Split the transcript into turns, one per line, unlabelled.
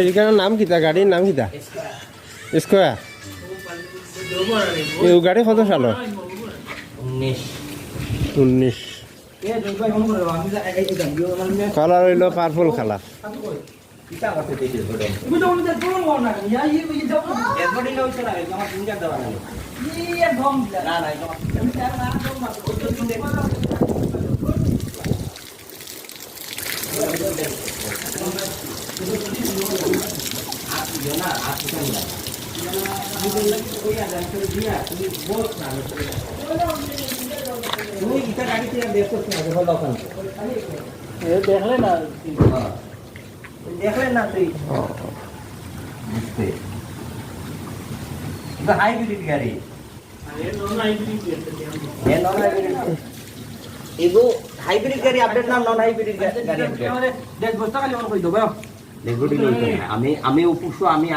এখানে নাম কিতা গাড়ির নাম কিতা স্কোয়ার এই গাড়ি কত সালের 19 কালার হইল পার্পল কালার
দেখলে না তুই হাইব্রিড গাড়ি এগো হাইব্রিড গাড়ি আপডেট না নন হাইব্রিড গাড়ি আপডেট দেখ বস্তা খালি মন কই দেব আমি উপসু আমি